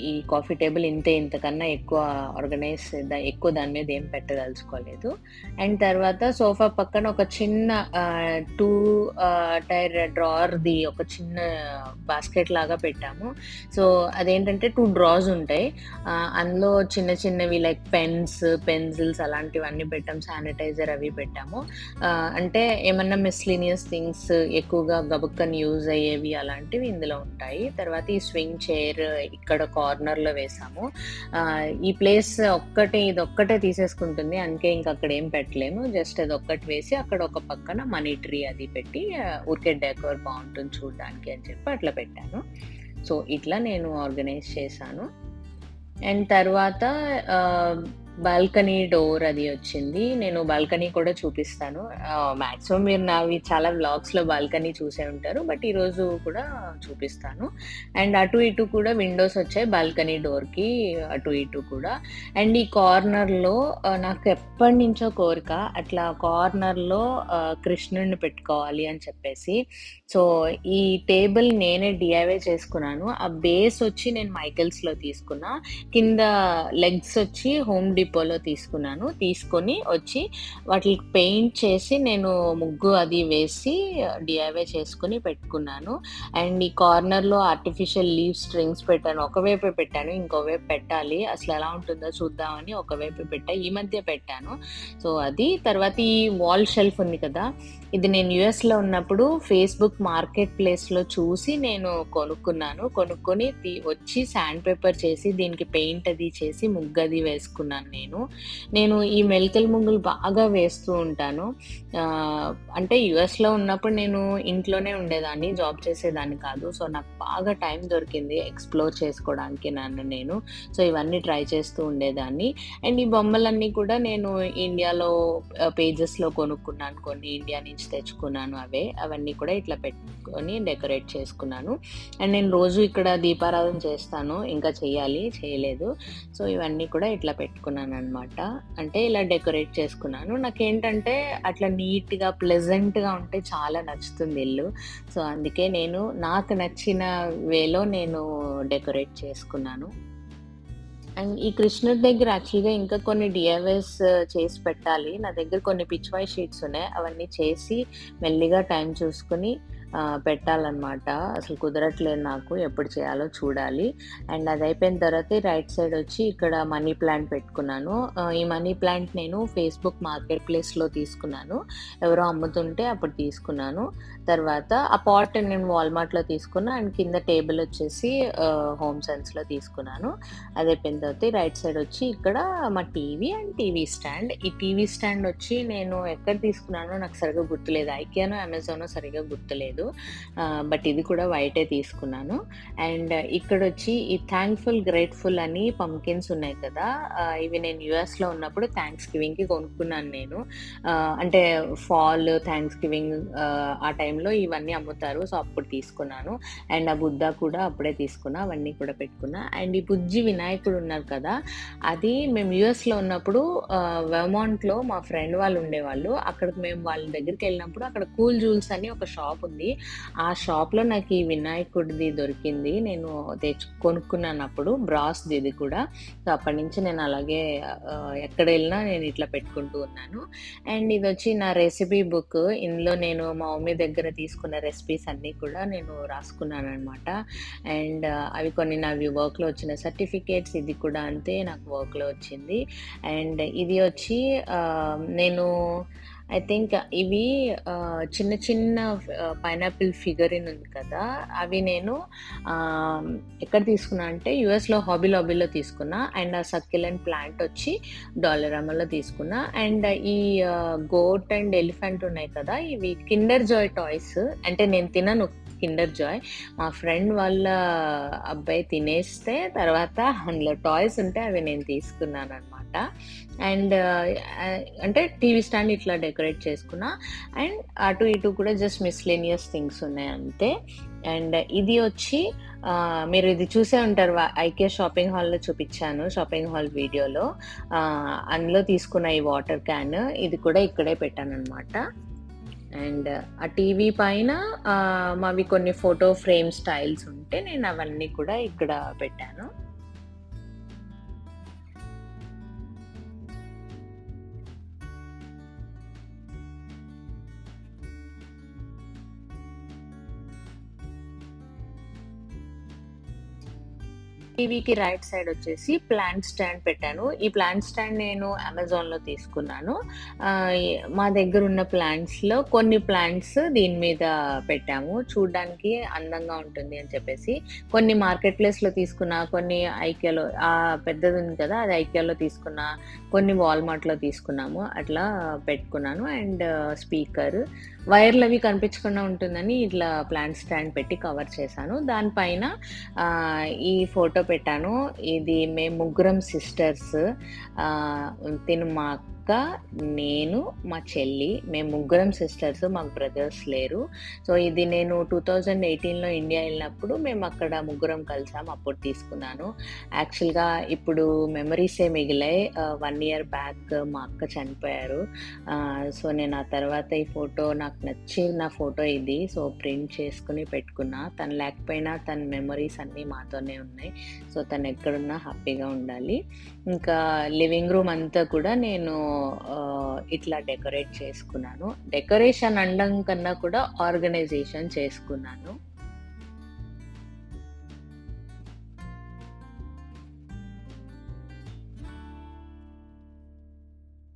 ఈ కాఫీ టేబుల్ ఇంతకన్నా ఎక్కువ దాని మీద ఏం పెట్టదలుచుకోలేదు. అండ్ తర్వాత సోఫా పక్కన ఒక చిన్న 2 టైర్ డ్రావర్‌ది ఒక చిన్న బాస్కెట్ లాగా పెట్టాము. సో, అదేంటంటే 2 డ్రాస్ ఉంటాయి. అందులో చిన్నవి లైక్ పెన్స్, పెన్సిల్స్ అలాంటివన్నీ పెట్టాం. శానిటైజర్ అవి పెట్టాము. అంటే ఏమన్నా మిస్‌లీనియస్ థింగ్స్ ఎక్కువగా గబుక్కని యూజ్ అయ్యేవి అలాంటివి ఇందులో ఉంటాయి. తర్వాత ఈ స్వింగ్ చైర్ ఇక్కడ కార్నర్‌లో వేసాము. ఈ ప్లేస్ ఇదొక్కటే తీసేసుకుంటుంది. అందుకే ఇంక అక్కడ ఏం పెట్టలేము. జస్ట్ అదొక్కటి వేసి అక్కడ ఒక పక్కన మనీ ట్రీ అది పెట్టి ఊరికే డెకోర్ బావుంటుంది చూడడానికి అని చెప్పి అట్లా పెట్టాను. సో, ఇట్లా నేను ఆర్గనైజ్ చేశాను. అండ్ తర్వాత బాల్కనీ డోర్ అది వచ్చింది. నేను బాల్కనీ కూడా చూపిస్తాను. మాక్సిమం మీరు నావి చాలా వ్లాగ్స్‌లో బాల్కనీ చూసే ఉంటారు. బట్ ఈరోజు కూడా చూపిస్తాను. అండ్ అటు ఇటు కూడా విండోస్ వచ్చాయి బాల్కనీ డోర్‌కి అటు ఇటు కూడా. అండ్ ఈ కార్నర్‌లో నాకు ఎప్పటినుంచో కోరిక అట్లా కార్నర్‌లో కృష్ణుడిని పెట్టుకోవాలి అని చెప్పేసి. సో, ఈ టేబుల్ నేనే డీఐవై చేసుకున్నాను. ఆ బేస్ వచ్చి నేను మైకెల్స్‌లో తీసుకున్నా. కింద లెగ్స్ వచ్చి హోమ్ డిపోలో తీసుకున్నాను. తీసుకొని వచ్చి వాటికి పెయింట్ చేసి నేను ముగ్గు అది వేసి డీఐవై చేసుకొని పెట్టుకున్నాను. అండ్ ఈ కార్నర్‌లో ఆర్టిఫిషియల్ లీవ్ స్ట్రింగ్స్ పెట్టాను. ఒకవైపే పెట్టాను. ఇంకోవైపు పెట్టాలి. అసలెలా ఉంటుందో చూద్దామని ఒకవైపే పెట్టా. ఈ మధ్య పెట్టాను. సో, అది. తర్వాత ఈ వాల్ షెల్ఫ్ ఉంది కదా! ఇది నేను యూఎస్‌లో ఉన్నప్పుడు ఫేస్‌బుక్ మార్కెట్ ప్లేస్‌లో చూసి నేను కొనుక్కున్నాను. కొనుక్కొని వచ్చి శాండ్ పేపర్ చేసి దీనికి పెయింట్ అది చేసి ముగ్గది వేసుకున్నాను నేను. నేను ఈ మెలికల ముగ్గులు బాగా వేస్తూ ఉంటాను. అంటే యూఎస్‌లో ఉన్నప్పుడు నేను ఇంట్లోనే ఉండేదాన్ని. జాబ్ చేసేదాన్ని కాదు. సో, నాకు బాగా టైం దొరికింది ఎక్స్‌ప్లోర్ చేసుకోవడానికి నన్ను నేను. సో, ఇవన్నీ ట్రై చేస్తూ ఉండేదాన్ని. అండ్ ఈ బొమ్మలన్నీ కూడా నేను ఇండియాలో పేజెస్‌లో కొనుక్కున్నాను. కొన్ని ఇండియా నుంచి తెచ్చుకున్నాను అవన్నీ కూడా ఇట్లా పెట్టుకొని డెకరేట్ చేసుకున్నాను. అండ్ నేను రోజు ఇక్కడ దీపారాధన చేస్తాను. ఇంకా చెయ్యాలి, చేయలేదు. సో, ఇవన్నీ కూడా ఇట్లా పెట్టుకున్నాననమాట. అంటే ఇలా డెకరేట్ చేసుకున్నాను. నాకేంటంటే అట్లా నీట్‌గా, ప్లెజెంట్‌గా ఉంటే చాలా నచ్చుతుంది ఇల్లు. సో, అందుకే నేను నాకు నచ్చిన వేలో నేను డెకరేట్ చేసుకున్నాను. అండ్ ఈ కృష్ణుడి దగ్గర యాక్చువల్‌గా ఇంకా కొన్ని డీఐవైస్ చేసి పెట్టాలి. నా దగ్గర కొన్ని పిచ్‌వై షీట్స్ ఉన్నాయి. అవన్నీ చేసి మెల్లిగా టైం చూసుకొని పెట్టాలనమాట. అసలు కుదరట్లేదు నాకు. ఎప్పుడు చేయాలో చూడాలి. అండ్ అదయిపోయిన తర్వాత రైట్ సైడ్ వచ్చి ఇక్కడ మనీ ప్లాంట్ పెట్టుకున్నాను. ఈ మనీ ప్లాంట్ నేను ఫేస్‌బుక్ మార్కెట్ ప్లేస్‌లో తీసుకున్నాను. ఎవరో అమ్ముతుంటే అప్పుడు తీసుకున్నాను. తర్వాత ఆ పాట్ నేను వాల్‌మార్ట్‌లో తీసుకున్నా. అండ్ కింద టేబుల్ వచ్చేసి హోమ్ సెన్స్‌లో తీసుకున్నాను. అదయిపోయిన తర్వాత రైట్ సైడ్ వచ్చి ఇక్కడ మా టీవీ అండ్ టీవీ స్టాండ్. ఈ టీవీ స్టాండ్ వచ్చి నేను ఎక్కడ తీసుకున్నానో నాకు సరిగ్గా గుర్తులేదు. ఐకియానో, అమెజానో సరిగ్గా గుర్తులేదు. బట్ ఇది కూడా వైటే తీసుకున్నాను. అండ్ ఇక్కడొచ్చి ఈ థాంక్‌ఫుల్, గ్రేట్‌ఫుల్ అని పంకిన్స్ ఉన్నాయి కదా! ఇవి నేను యూఎస్‌లో ఉన్నప్పుడు థాంక్స్ గివింగ్‌కి కొనుక్కున్నాను నేను. అంటే ఫాల్, థాంక్స్ గివింగ్ ఆ టైంలో ఇవన్నీ అమ్ముతారు. సో, అప్పుడు తీసుకున్నాను. అండ్ ఆ బుద్ధ కూడా అప్పుడే తీసుకున్నా. అవన్నీ కూడా పెట్టుకున్నా. అండ్ ఈ బుజ్జి వినాయకుడు ఉన్నారు కదా! అది మేము యూఎస్‌లో ఉన్నప్పుడు వెర్మాంట్‌లో మా ఫ్రెండ్ వాళ్ళు ఉండేవాళ్ళు. అక్కడికి మేము వాళ్ళ దగ్గరికెళ్ళినప్పుడు అక్కడ కూల్ జూల్స్ అని ఒక షాప్ ఉంది. ఆ షాప్‌లో నాకు ఈ వినాయకుడిది దొరికింది. నేను కొనుక్కున్నానప్పుడు. బ్రాస్‌ది ఇది కూడా. సో, అప్పటినుంచి నేను అలాగే ఎక్కడెళ్ళినా నేను ఇట్లా పెట్టుకుంటూ ఉన్నాను. అండ్ ఇదొచ్చి నా రెసిపీ బుక్. ఇందులో నేను మా మమ్మీ దగ్గర తీసుకున్న రెసిపీస్ అన్నీ కూడా నేను రాసుకున్నాననమాట. అండ్ అవి కొన్ని నావి వర్క్‌లో వచ్చిన సర్టిఫికేట్స్. ఇది కూడా అంతే నాకు వర్క్‌లో వచ్చింది. అండ్ ఇది వచ్చి నేను ఐ థింక్ ఇవి చిన్న చిన్న పైనాపిల్ ఫిగరిన్ ఉంది కదా! అవి నేను ఎక్కడ తీసుకున్నా అంటే యూఎస్‌లో హాబీ లాబీలో తీసుకున్నా. అండ్ ఆ సక్యులెంట్ ప్లాంట్ వచ్చి డాలరామాలో తీసుకున్నా. అండ్ ఈ గోట్ అండ్ ఎలిఫెంట్ ఉన్నాయి కదా! ఇవి కిండర్ జాయ్ టాయ్స్. అంటే నేను తినను కిండర్ జాయ్. మా ఫ్రెండ్ వాళ్ళ అబ్బాయి తినేస్తే తర్వాత అందులో టాయ్స్ ఉంటే అవి నేను తీసుకున్నాననమాట. అండ్ అంటే టీవీ స్టాండ్ ఇట్లా డెకరేట్ చేసుకున్నా. అండ్ అటు ఇటు కూడా జస్ట్ మిస్‌లేనియస్ థింగ్స్ ఉన్నాయి అంతే. అండ్ ఇది వచ్చి మీరు ఇది చూసే ఉంటారు. ఐకియా షాపింగ్ హాల్‌లో చూపిచ్చాను. షాపింగ్ హాల్ వీడియోలో. అందులో తీసుకున్న ఈ వాటర్ క్యాన్. ఇది కూడా ఇక్కడే పెట్టాననమాట. అండ్ ఆ టీవీ పైన మావి కొన్ని ఫోటో ఫ్రేమ్ స్టైల్స్ ఉంటే నేను అవన్నీ కూడా ఇక్కడ పెట్టాను. టీవీకి రైట్ సైడ్ వచ్చేసి ప్లాంట్ స్టాండ్ పెట్టాను. ఈ ప్లాంట్ స్టాండ్ నేను అమెజాన్‌లో తీసుకున్నాను. మా దగ్గరున్న ప్లాంట్స్‌లో కొన్ని ప్లాంట్స్ దీని మీద పెట్టాము. చూడ్డానికి అందంగా ఉంటుంది అని చెప్పేసి. కొన్ని మార్కెట్ ప్లేస్‌లో తీసుకున్నా, కొన్ని ఐకియాలో పెద్దది ఉంది కదా! అది ఐకియాలో తీసుకున్నా, కొన్ని వాల్‌మార్ట్‌లో తీసుకున్నాము. అట్లా పెట్టుకున్నాను. అండ్ స్పీకర్ వైర్‌లవి కనిపించకుండా ఉంటుందని ఇట్లా ప్లాంట్ స్టాండ్ పెట్టి కవర్ చేశాను. దానిపైన ఈ ఫోటో పెట్టాను. ఇది మేము ముగ్గురం సిస్టర్స్. తిను మా అక్క, నేను, మా చెల్లి. మేము ముగ్గురం సిస్టర్స్. మాకు బ్రదర్స్ లేరు. సో, ఇది నేను 2018లో ఇండియా ఎళ్ళినప్పుడు మేమక్కడ ముగ్గురం కలిసాం. అప్పుడు తీసుకున్నాను. యాక్చువల్‌గా ఇప్పుడు మెమరీసే మిగిలాయి. 1 ఇయర్ బ్యాక్ మా అక్క చనిపోయారు. సో, నేను ఆ తర్వాత ఈ ఫోటో నాకు నచ్చిన ఫోటో ఇది. సో, ప్రింట్ చేసుకొని పెట్టుకున్నా. తను లేకపోయినా తన మెమరీస్ అన్నీ మాతోనే ఉన్నాయి. సో, తను ఎక్కడున్నా హ్యాపీగా ఉండాలి. ఇంకా లివింగ్ రూమ్ అంతా కూడా నేను ఇట్లా డెకరేట్ చేసుకున్నాను. డెకరేషన్ అనడం కన్నా కూడా ఆర్గనైజేషన్ చేసుకున్నాను.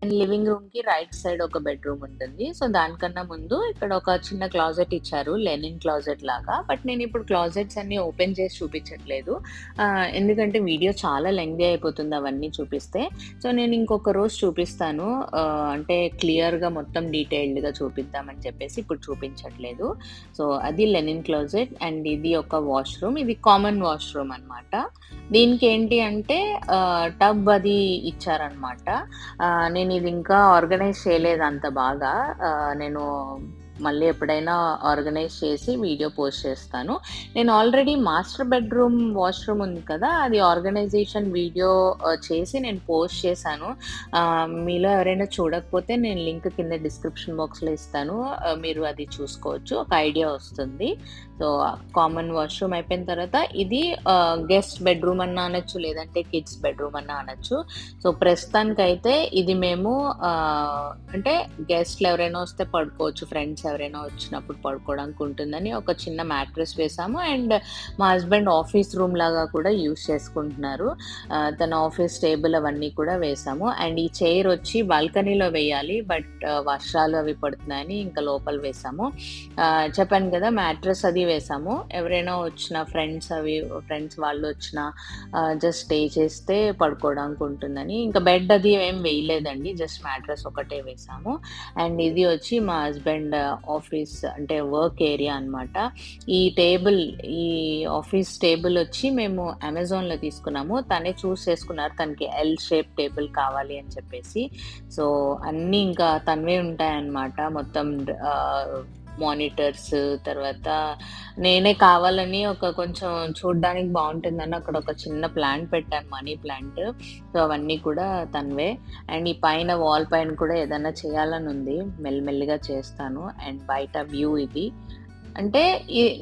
లివింగ్ రూమ్‌కి రైట్ సైడ్ ఒక బెడ్‌రూమ్ ఉంటుంది. సో, దానికన్నా ముందు ఇక్కడ ఒక చిన్న క్లాజెట్ ఇచ్చారు. లెనిన్ క్లాజెట్ లాగా. బట్ నేనిప్పుడు క్లాజెట్స్ అన్నీ ఓపెన్ చేసి చూపించట్లేదు. ఎందుకంటే వీడియో చాలా లెంగ్తీ అయిపోతుంది అవన్నీ చూపిస్తే. సో, నేను ఇంకొక రోజు చూపిస్తాను. అంటే క్లియర్‌గా మొత్తం డీటెయిల్డ్‌గా చూపిద్దామని చెప్పేసి ఇప్పుడు చూపించట్లేదు. సో, అది లెనిన్ క్లాజెట్ అండ్ ఇది ఒక వాష్‌రూమ్. ఇది కామన్ వాష్‌రూమ్ అనమాట. దీనికేంటి అంటే టబ్ అది ఇచ్చారనమాట. నేను ఇది ఇంకా ఆర్గనైజ్ చేయలేదు అంత బాగా. నేను మళ్ళీ ఎప్పుడైనా ఆర్గనైజ్ చేసి వీడియో పోస్ట్ చేస్తాను. నేను ఆల్రెడీ మాస్టర్ బెడ్‌రూమ్ వాష్‌రూమ్ ఉంది కదా! అది ఆర్గనైజేషన్ వీడియో చేసి నేను పోస్ట్ చేశాను. మీలో ఎవరైనా చూడకపోతే నేను లింక్ కింద డిస్క్రిప్షన్ బాక్స్‌లో ఇస్తాను. మీరు అది చూసుకోవచ్చు. ఒక ఐడియా వస్తుంది. సో, కామన్ వాష్‌రూమ్ అయిపోయిన తర్వాత ఇది గెస్ట్ బెడ్‌రూమ్ అన్నా అనొచ్చు, లేదంటే కిడ్స్ బెడ్‌రూమ్ అన్నా అనొచ్చు. సో, ప్రస్తుతానికైతే ఇది మేము అంటే గెస్ట్‌లు ఎవరైనా వస్తే పడుకోవచ్చు. ఫ్రెండ్స్ ఎవరైనా వచ్చినప్పుడు పడుకోవడానికి ఉంటుందని ఒక చిన్న మ్యాట్రెస్ వేసాము. అండ్ మా హస్బెండ్ ఆఫీస్ రూమ్ లాగా కూడా యూజ్ చేసుకుంటున్నారు. తన ఆఫీస్ టేబుల్ అవన్నీ కూడా వేసాము. అండ్ ఈ చైర్ వచ్చి బాల్కనీలో వేయాలి. బట్ వర్షాలు అవి పడుతున్నాయని ఇంకా లోపల వేసాము. చెప్పాను కదా! మ్యాట్రెస్ అది వేసాము. ఎవరైనా వచ్చినా ఫ్రెండ్స్ వాళ్ళు వచ్చినా జస్ట్ స్టే చేస్తే పడుకోవడానికి ఉంటుందని. ఇంకా బెడ్ అది ఏం వేయలేదండి. జస్ట్ మ్యాట్రెస్ ఒకటే వేసాము. అండ్ ఇది వచ్చి మా హస్బెండ్ ఆఫీస్ అంటే వర్క్ ఏరియా అనమాట. ఈ ఆఫీస్ టేబుల్ వచ్చి మేము అమెజాన్‌లో తీసుకున్నాము. తనే చూస్ చేసుకున్నారు. తనకి ఎల్ షేప్ టేబుల్ కావాలి అని చెప్పేసి. సో, అన్నీ ఇంకా తనవే ఉంటాయన్నమాట. మొత్తం మానిటర్స్, తర్వాత నేనే కావాలని కొంచెం చూడ్డానికి బావుంటుందని అక్కడ ఒక చిన్న ప్లాంట్ పెట్టాను, మనీ ప్లాంట్. సో, అవన్నీ కూడా తనవే. అండ్ ఈ పైన వాల్ పైన కూడా ఏదన్నా చేయాలని ఉంది. మెల్లిమెల్లిగా చేస్తాను. అండ్ బయట వ్యూ ఇది. అంటే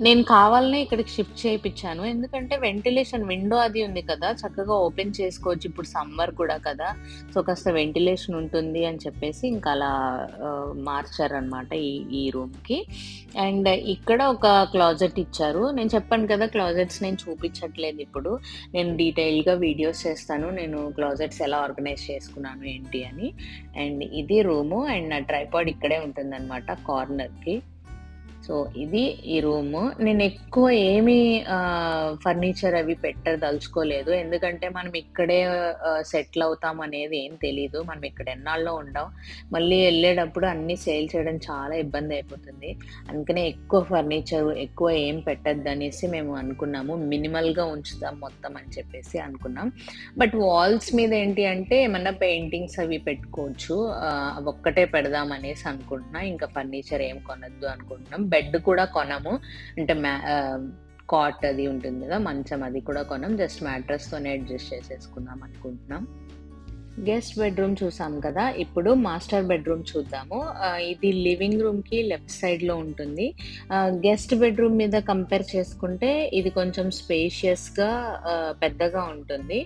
నేను కావాలనే ఇక్కడికి షిఫ్ట్ చేపిచ్చాను. ఎందుకంటే వెంటిలేషన్ విండో అది ఉంది కదా! చక్కగా ఓపెన్ చేసుకోవచ్చు. ఇప్పుడు సమ్మర్ కూడా కదా! సో, కాస్త వెంటిలేషన్ ఉంటుంది అని చెప్పేసి ఇంకా అలా మార్చారనమాట ఈ రూమ్‌కి. అండ్ ఇక్కడ ఒక క్లాజెట్ ఇచ్చారు. నేను చెప్పాను కదా! క్లాజెట్స్ నేను చూపించట్లేదు ఇప్పుడు. నేను డీటెయిల్‌గా వీడియోస్ చేస్తాను. నేను క్లాజెట్స్ ఎలా ఆర్గనైజ్ చేసుకున్నాను ఏంటి అని. అండ్ ఇది రూము. అండ్ నా ట్రైపాడ్ ఇక్కడే ఉంటుందనమాట కార్నర్‌కి. సో, ఇది ఈ రూము. నేనెక్కువ ఏమీ ఫర్నిచర్ అవి పెట్టదలుచుకోలేదు. ఎందుకంటే మనం ఇక్కడే సెటిల్ అవుతాం అనేది ఏం తెలీదు. మనం ఇక్కడ ఎన్నాళ్ళో ఉండం. మళ్ళీ ఎళ్ళేటప్పుడు అన్నీ సేల్ చేయడం చాలా ఇబ్బంది అయిపోతుంది. అందుకనే ఎక్కువ ఫర్నిచర్ ఎక్కువ ఏం పెట్టొద్దనేసి మేము అనుకున్నాము. మినిమల్‌గా ఉంచుదాం మొత్తం అని చెప్పేసి అనుకున్నాం. బట్ వాల్స్ మీద ఏంటి అంటే ఏమన్నా పెయింటింగ్స్ అవి పెట్టుకోవచ్చు. అవొక్కటే పెడదాం అనేసి అనుకుంటున్నా. ఇంకా ఫర్నిచర్ ఏం కొనొద్దు అనుకుంటున్నాం. బెడ్ కూడా కొనము. అంటే కాట్ అది ఉంటుంది కదా! మంచం అది కూడా కొనం. జస్ట్ మ్యాట్రెస్‌తోనే అడ్జస్ట్ చేసేసుకుందాం అనుకుంటున్నాం. గెస్ట్ బెడ్‌రూమ్ చూసాం కదా! ఇప్పుడు మాస్టర్ బెడ్‌రూమ్ చూద్దాము. ఇది లివింగ్ రూమ్‌కి లెఫ్ట్ సైడ్‌లో ఉంటుంది. గెస్ట్ బెడ్‌రూమ్ మీద కంపేర్ చేసుకుంటే ఇది కొంచెం స్పేషియస్‌గా పెద్దగా ఉంటుంది.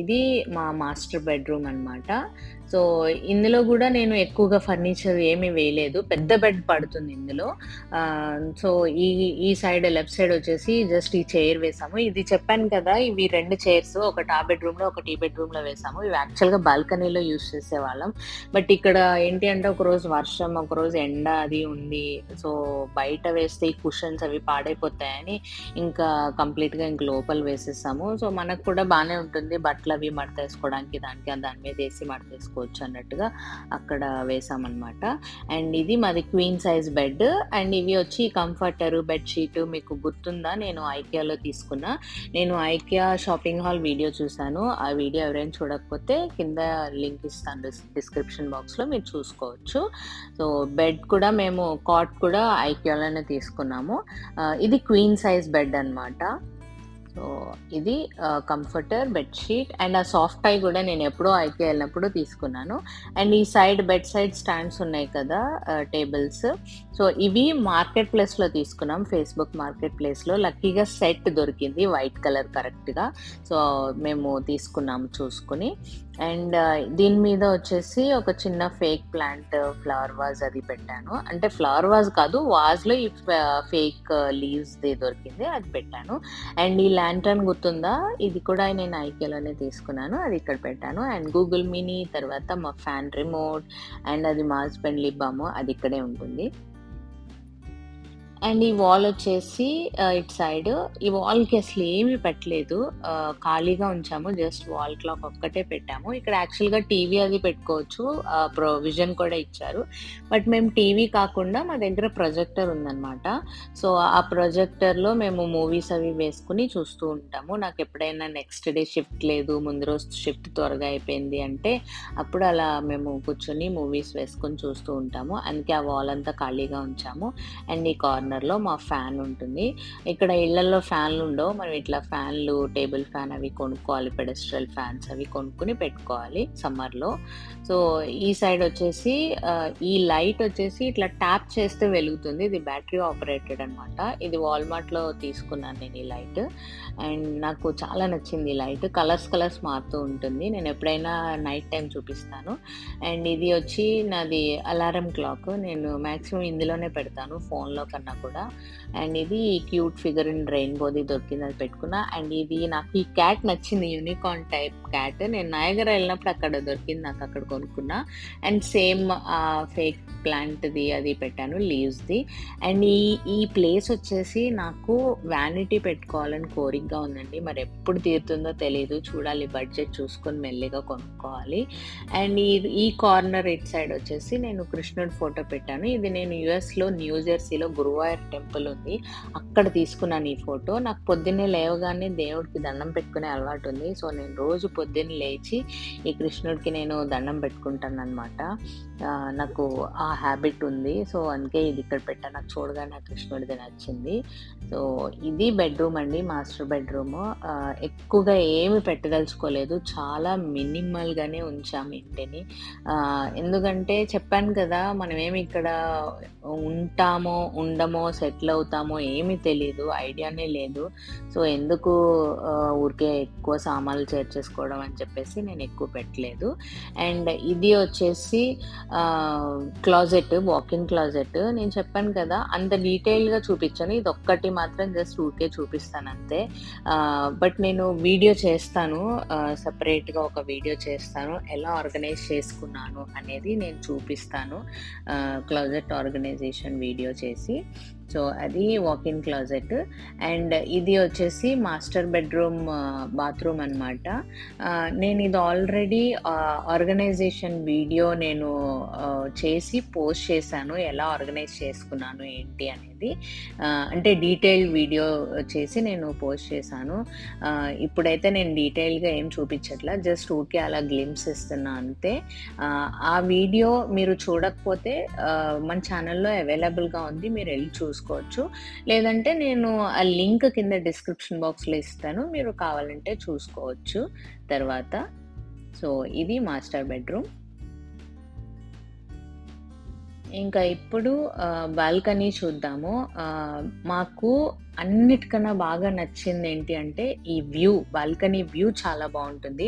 ఇది మా మాస్టర్ బెడ్‌రూమ్ అనమాట. సో, ఇందులో గూడా నేను ఎక్కువగా ఫర్నిచర్ ఏమి వేయలేదు. పెద్ద బెడ్ పడుతుంది ఇందులో. సో, ఈ సైడ్ లెఫ్ట్ సైడ్ వచ్చేసి జస్ట్ ఈ చైర్ వేసాము. ఇది చెప్పాను కదా! ఇవి 2 చైర్స్ ఒకటి ఆ బెడ్‌రూమ్‌లో, ఒకటి ఈ బెడ్‌రూమ్‌లో వేసాము. ఇవి యాక్చువల్‌గా బాల్కనీలో యూజ్ చేసేవాళ్ళం. బట్ ఇక్కడ ఏంటి అంటే ఒకరోజు వర్షం, ఒకరోజు ఎండ అది ఉంది. సో, బయట వేస్తే ఈ కుషన్స్ అవి పాడైపోతాయని ఇంకా కంప్లీట్‌గా ఇంక లోపల వేసేసాము. సో, మనకు కూడా బానే ఉంటుంది. బట్టలవి మడతేసుకోవడానికి దాని మీద ఏసి మడతేసుకోవచ్చు. పడుకోవచ్చు అన్నట్టుగా అక్కడ వేసామన్నమాట. అండ్ ఇది మాది క్వీన్ సైజ్ బెడ్. అండ్ ఇవి వచ్చి కంఫర్టర్, బెడ్‌షీట్ మీకు గుర్తుందా? నేను ఐకియాలో తీసుకున్నా. నేను ఐకియా షాపింగ్ హాల్ వీడియో చూసాను. ఆ వీడియో ఎవరైనా చూడకపోతే కింద లింక్ ఇస్తాను డిస్క్రిప్షన్ బాక్స్‌లో, మీరు చూసుకోవచ్చు. సో బెడ్ కూడా మేము కాట్ కూడా ఐకియాలోనే తీసుకున్నాము. ఇది క్వీన్ సైజ్ బెడ్ అన్నమాట. సో ఇది కంఫర్టర్, బెడ్‌షీట్ అండ్ ఆ సాఫ్ట్ టై కూడా నేను ఎప్పుడో ఐకియా వెళ్ళినప్పుడు తీసుకున్నాను. అండ్ ఈ సైడ్ బెడ్ సైడ్ స్టాండ్స్ ఉన్నాయి కదా, టేబుల్స్. సో ఇవి మార్కెట్ ప్లేస్‌లో తీసుకున్నాం, ఫేస్‌బుక్ మార్కెట్ ప్లేస్‌లో. లక్కీగా సెట్ దొరికింది వైట్ కలర్ కరెక్ట్‌గా. సో మేము తీసుకున్నాము చూసుకుని. అండ్ దీని మీద వచ్చేసి ఒక చిన్న ఫేక్ ప్లాంట్, ఫ్లవర్ వాజ్ అది పెట్టాను. అంటే ఫ్లవర్ వాజ్ కాదు, వాజ్‌లో ఈ ఫేక్ లీవ్స్‌ది దొరికింది, అది పెట్టాను. అండ్ ఈ ల్యాంటర్న్ గుర్తుందా? ఇది కూడా నేను ఐకియాలోనే తీసుకున్నాను, అది ఇక్కడ పెట్టాను. అండ్ గూగుల్ మినీ, తర్వాత మా ఫ్యాన్ రిమోట్ అండ్ అది మా హస్బెండ్ లిప్ బామ్, అది ఇక్కడే ఉంటుంది. అండ్ ఈ వాల్ వచ్చేసి ఇటు సైడ్ ఈ వాల్‌కి అసలు ఏమి పెట్టలేదు. ఖాళీగా ఉంచాము. జస్ట్ వాల్ క్లాక్ ఒక్కటే పెట్టాము. ఇక్కడ యాక్చువల్‌గా టీవీ అది పెట్టుకోవచ్చు. ప్రొవిజన్ కూడా ఇచ్చారు. బట్ మేము టీవీ కాకుండా మా దగ్గర ప్రొజెక్టర్ ఉందన్నమాట. సో ఆ ప్రొజెక్టర్‌లో మేము మూవీస్ అవి వేసుకొని చూస్తూ ఉంటాము. నాకు ఎప్పుడైనా నెక్స్ట్ డే షిఫ్ట్ లేదు, ముందు రోజు షిఫ్ట్ త్వరగా అయిపోయింది అంటే అప్పుడు అలా మేము కూర్చొని మూవీస్ వేసుకొని చూస్తూ ఉంటాము. అందుకే ఆ వాల్ అంతా ఖాళీగా ఉంచాము. అండ్ ఈ కార్నర్‌లో మా ఫ్యాన్ ఉంటుంది. ఇక్కడ ఇళ్లల్లో ఫ్యాన్లు ఉండవు. మనం ఇట్లా ఫ్యాన్లు, టేబుల్ ఫ్యాన్ అవి కొనుక్కోవాలి. పెడెస్ట్రియల్ ఫ్యాన్స్ అవి కొనుక్కొని పెట్టుకోవాలి సమ్మర్‌లో. సో ఈ సైడ్ వచ్చేసి ఈ లైట్ వచ్చేసి ఇట్లా ట్యాప్ చేస్తే వెలుగుతుంది. ఇది బ్యాటరీ ఆపరేటెడ్ అనమాట. ఇది వాల్మార్ట్‌లో తీసుకున్నాను నేను ఈ లైట్. అండ్ నాకు చాలా నచ్చింది ఈ లైట్. కలర్స్ మారుతూ ఉంటుంది. నేను ఎప్పుడైనా నైట్ టైం చూపిస్తాను. అండ్ ఇది వచ్చి నాది అలారం క్లాక్. నేను మ్యాక్సిమం ఇందులోనే పెడతాను ఫోన్‌లో కన్నా కూడా. అండ్ ఇది క్యూట్ ఫిగర్ ఇన్ రెయిన్బోది దొరికింది, అది పెట్టుకున్నా. అండ్ ఇది నాకు ఈ క్యాట్ నచ్చింది, యూనికార్న్ టైప్ క్యాట్. నేను నయాగరా వెళ్ళినప్పుడు అక్కడ దొరికింది, నాకు అక్కడ కొనుక్కున్నా. అండ్ సేమ్ ఫేక్ ప్లాంట్‌ది అది పెట్టాను, లీవ్స్‌ది. అండ్ ఈ ప్లేస్ వచ్చేసి నాకు వ్యానిటీ పెట్టుకోవాలని కోరికగా ఉందండి. మరి ఎప్పుడు తీరుతుందో తెలీదు. చూడాలి, బడ్జెట్ చూసుకొని మెల్లిగా కొనుక్కోవాలి. అండ్ ఈ కార్నర్ ఇటు సైడ్ వచ్చేసి నేను కృష్ణుడి ఫోటో పెట్టాను. ఇది నేను యూఎస్‌లో న్యూ జెర్సీలో గురువాయూర్ టెంపుల్ ఉంది, అక్కడ తీసుకున్నాను ఈ ఫోటో. నాకు పొద్దున్నే లేవగానే దేవుడికి దండం పెట్టుకునే అలవాటు ఉంది. సో నేను రోజు పొద్దున్న లేచి ఈ కృష్ణుడికి నేను దండం పెట్టుకుంటానన్నమాట. నాకు ఆ హ్యాబిట్ ఉంది. సో అందుకే ఇది ఇక్కడ పెట్టాను. నాకు చూడగానే ఆ కృష్ణుడిది నచ్చింది. సో ఇది బెడ్రూమ్ అండి, మాస్టర్ బెడ్రూమ్. ఎక్కువగా ఏమి పెట్టదలుచుకోలేదు, చాలా మినిమల్‌గానే ఉంచాము ఇంటిని. ఎందుకంటే చెప్పాను కదా, మనమేమి ఇక్కడ ఉంటామో, ఉండమో, సెటిల్ అవుతామో ఏమీ తెలీదు, ఐడియానే లేదు. సో ఎందుకు ఊరికే ఎక్కువ సామాన్లు చేర్చేసుకోవడం అని చెప్పేసి నేను ఎక్కువ పెట్టలేదు. అండ్ ఇది వచ్చేసి క్లాజెట్, వాక్-ఇన్ క్లాజెట్. నేను చెప్పాను కదా, అంత డీటెయిల్‌గా చూపించను. ఇదొక్కటి మాత్రం జస్ట్ ఊరికే చూపిస్తాను అంతే. బట్ నేను వీడియో చేస్తాను, సెపరేట్‌గా ఒక వీడియో చేస్తాను. ఎలా ఆర్గనైజ్ చేసుకున్నాను అనేది నేను చూపిస్తాను, క్లాజెట్ ఆర్గనైజేషన్ వీడియో చేసి. సో అది వాక్-ఇన్ క్లాజెట్. అండ్ ఇది వచ్చేసి మాస్టర్ బెడ్రూమ్, బాత్రూమ్ అనమాట. నేను ఇది ఆల్రెడీ ఆర్గనైజేషన్ వీడియో నేను చేసి పోస్ట్ చేశాను, ఎలా ఆర్గనైజ్ చేసుకున్నాను ఏంటి అనేది. అంటే డీటెయిల్డ్ వీడియో చేసి నేను పోస్ట్ చేశాను. ఇప్పుడైతే నేను డీటెయిల్గా ఏం చూపించట్లా, జస్ట్ ఊరికే అలా గ్లిమ్స్ ఇస్తున్నా అంతే. ఆ వీడియో మీరు చూడకపోతే మన ఛానల్లో అవైలబుల్గా ఉంది, మీరు వెళ్ళి చూసుకోవచ్చు. లేదంటే నేను ఆ లింక్ కింద డిస్క్రిప్షన్ బాక్స్లో ఇస్తాను, మీరు కావాలంటే చూసుకోవచ్చు తర్వాత. సో ఇది మాస్టర్ బెడ్రూమ్. ఇంకా ఇప్పుడు బాల్కనీ చూద్దాము. మాకు అన్నిటికన్నా బాగా నచ్చింది ఏంటి అంటే ఈ వ్యూ, బాల్కనీ వ్యూ చాలా బాగుంటుంది.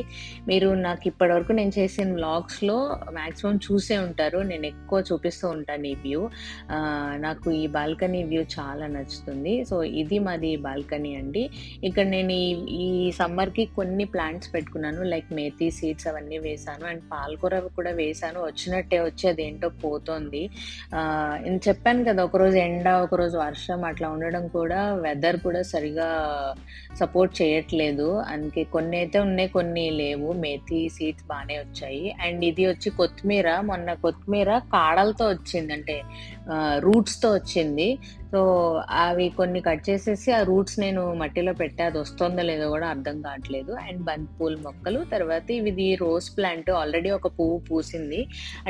మీరు నాకు ఇప్పటివరకు నేను చేసిన వ్లాగ్స్లో మ్యాక్సిమం చూసే ఉంటారు, నేను ఎక్కువ చూపిస్తూ ఉంటాను ఈ వ్యూ. నాకు ఈ బాల్కనీ వ్యూ చాలా నచ్చుతుంది. సో ఇది మాది బాల్కనీ అండి. ఇక్కడ నేను ఈ సమ్మర్కి కొన్ని ప్లాంట్స్ పెట్టుకున్నాను, లైక్ మేథీ సీడ్స్ అవన్నీ వేసాను. అండ్ పాలకూర కూడా వేసాను, వచ్చినట్టే వచ్చి అదేంటో పోతోంది. నేను చెప్పాను కదా, ఒకరోజు ఎండ ఒకరోజు వర్షం అట్లా ఉండడం కూడా వెదర్ కూడా సరిగా సపోర్ట్ చేయట్లేదు. అందుకే కొన్నైతే ఉన్నాయి, కొన్ని లేవు. మేథీ సీడ్స్ బానే వచ్చాయి. అండ్ ఇది వచ్చి కొత్తిమీర. మొన్న కొత్తిమీర కాడలతో వచ్చింది. అంటే రూట్స్‌తో వచ్చింది. సో, అవి కొన్ని కట్ చేసేసి ఆ రూట్స్ నేను మట్టిలో పెట్టా. అది వస్తుందో లేదో గూడా అర్థం కావట్లేదు. అండ్ బంతి పూల మొక్కలు. తర్వాత ఇది రోజ్ ప్లాంట్. ఆల్రెడీ ఒక పువ్వు పూసింది.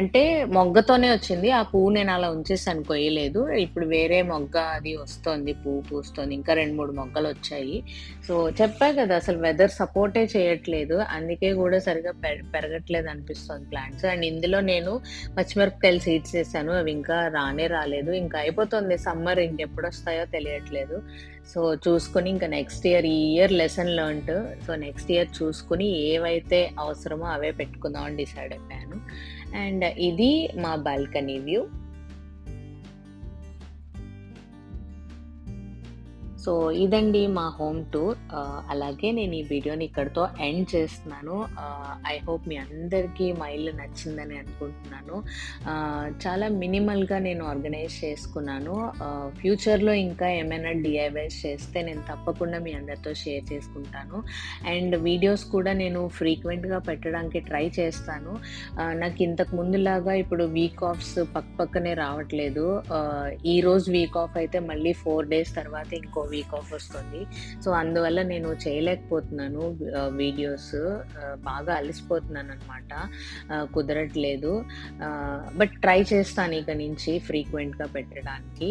అంటే మొగ్గతోనే వచ్చింది. ఆ పువ్వు నేను అలా ఉంచేసాను, కొయ్యలేదు. ఇప్పుడు వేరే మొగ్గ అది వస్తోంది, పువ్వు పూస్తోంది. ఇంకా 2, 3 మొగ్గలొచ్చాయి. సో, చెప్పా కదా! అసలు వెదర్ సపోర్టే చేయట్లేదు. అందుకే గూడా సరిగ్గా పెరగట్లేదు అనిపిస్తోంది ప్లాంట్స్. అండ్ ఇందులో నేను పచ్చిమిరపకాయల సీడ్స్ ఏసాను. అవి ఇంకా రాలేదు. ఇంకా అయిపోతుంది సమ్మర్. ఇంకెప్పుడొస్తాయో తెలియట్లేదు. సో, చూసుకొని ఇంకా నెక్స్ట్ ఇయర్, ఈ year lesson learned. So, next year చూసుకొని ఏవైతే అవసరమో అవే పెట్టుకుందాం అని డిసైడ్ అయిపోయాను. అండ్ ఇది మా బాల్కనీ వ్యూ. సో, ఇదండి మా హోమ్ టూర్. అలాగే నేను ఈ వీడియోని ఇక్కడితో ఎండ్ చేస్తున్నాను. ఐ హోప్ మీ అందరికీ మా ఇల్లు నచ్చిందని అనుకుంటున్నాను. చాలా మినిమల్‌గా నేను ఆర్గనైజ్ చేసుకున్నాను. ఫ్యూచర్‌లో ఇంకా ఏమైనా డీఐవైస్ చేస్తే నేను తప్పకుండా మీ అందరితో షేర్ చేసుకుంటాను. అండ్ వీడియోస్ కూడా నేను ఫ్రీక్వెంట్‌గా పెట్టడానికి ట్రై చేస్తాను. నాకు ఇంతకు ముందులాగా ఇప్పుడు వీక్ ఆఫ్స్ పక్కనే రావట్లేదు. ఈరోజు వీక్ ఆఫ్ అయితే మళ్ళీ 4 డేస్ తర్వాత ఇంకో వీక్ ఆఫ్ వస్తుంది. సో, అందువల్ల నేను చేయలేకపోతున్నాను వీడియోస్. బాగా అలసిపోతున్నాననమాట. కుదరట్లేదు. బట్ ట్రై చేస్తాను ఇక నుంచి ఫ్రీక్వెంట్‌గా పెట్టడానికి.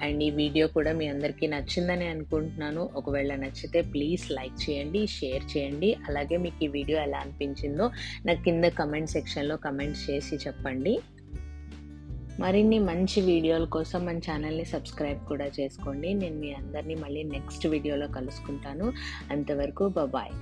అండ్ ఈ వీడియో కూడా మీ అందరికీ నచ్చిందని అనుకుంటున్నాను. ఒకవేళ నచ్చితే ప్లీజ్ లైక్ చేయండి, షేర్ చేయండి. అలాగే మీకు ఈ వీడియో ఎలా అనిపించిందో నాకు కింద కమెంట్ సెక్షన్‌లో కమెంట్స్ చేసి చెప్పండి. మరిన్ని మంచి వీడియోల కోసం మన ఛానల్‌ని సబ్స్క్రైబ్ కూడా చేసుకోండి. నేను మీ అందరిని మళ్ళీ నెక్స్ట్ వీడియోలో కలుసుకుంటాను. అంతవరకు బాయ్.